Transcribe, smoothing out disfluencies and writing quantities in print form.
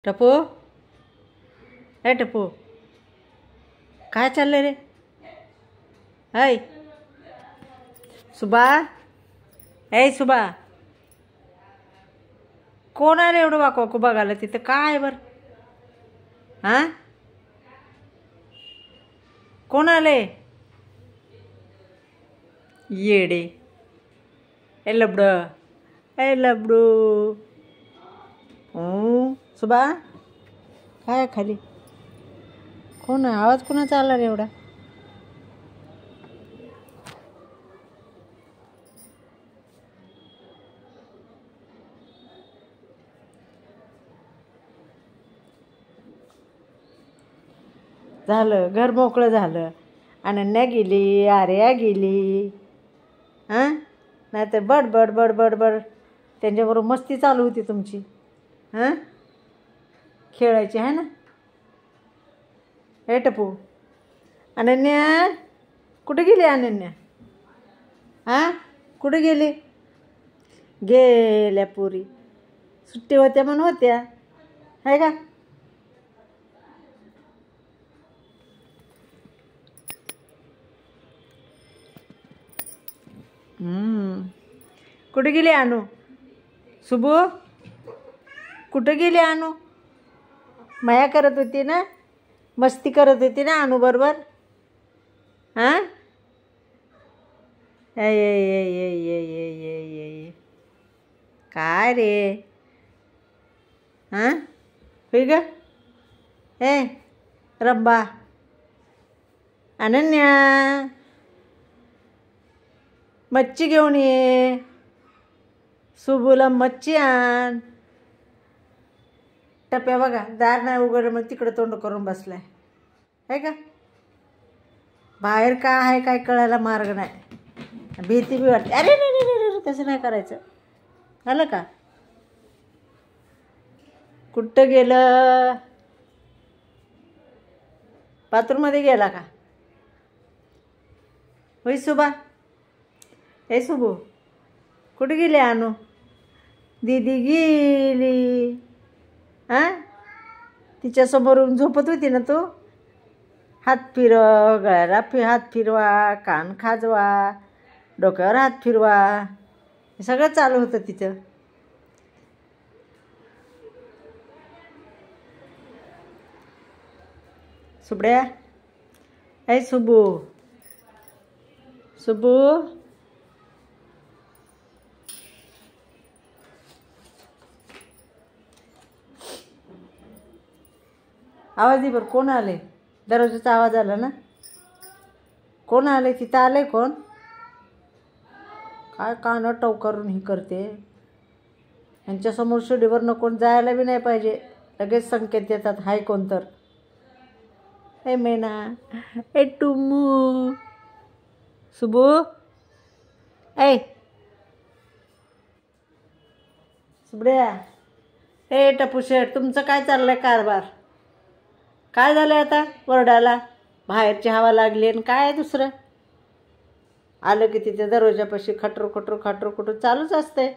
टपू, ए टपू, काय चाललंय रे? हाय सुबा, ए सुबा, कोण आलं एवढं वाकू वाकू बघायला तिथं? काय बर? हां, कोण आले? येडे, ए लबड, ए लबडू. सुबा, काय खाली? कोण? आवाज कोणाचा आला रे एवढा? झालं, घर मोकळं झालं. अनन्या गेली, आर्या गेली. हां, नाही तर बडबड बडबड बड त्यांच्याबरोबर मस्ती चालू होती तुमची. हां, खेळायची आहे ना? हे टपू, अनन्या कुठे गेली? अनन्या हां, कुठे गेली? गेल्या पुरी, सुट्टी होत्या म्हणून होत्या, आहे का? कुठे गेली अनु? सुबू, कुठे गेली अनु? माया करत होती ना, मस्ती करत होती ना अनु बरोबर. हां, ये ये ये ये ये ये ये ये ये काय रे? हां, होय ग? ए रंबा, अनन्या, मच्छी घेऊन ये. सुबूला मच्छी आण. टप्प्या बघा, दार नाही उघडलं मग तिकडं तोंड करून बसलाय, आहे का? बाहेर का आहे काय कळायला मार्ग नाही. भीती बी वाटते. अरे नाही नाही नाही, तसं नाही करायचं. झालं का? कुठं गेलं? बाथरूममध्ये गेला का? होय सुबा, ए सुबू, कुठे गेली अनु? दीदी गेली. हां, तिच्यासमोरून झोपत होती ना तू? हात फिरव, गळ्याला हात फिरवा, कान खाजवा, डोक्यावर हात फिरवा, हे सगळं चालू होतं तिचं. सुबड्या, ए सुबू, सुबू, आवाज दे बरं. कोण आले? दरवाजाचा आवाज आला ना? कोण आले? तिथं आले कोण? काय कान टव करून ही करते? यांच्यासमोर शिडीवर नको जायला बी नाही पाहिजे, लगेच संकेत येतात हाय कोण तर. ए मेना, ए टुमू, सुबू, ए सुबड्या, ए टपू शेठ, तुमचं काय चाललंय कारभार? काय झालं आता वरडाला? बाहेरची हवा लागली आणि काय दुसरं? आलं की तिथे दरवाजापाशी खटरू खटरू खटरू खटरू चालूच असते.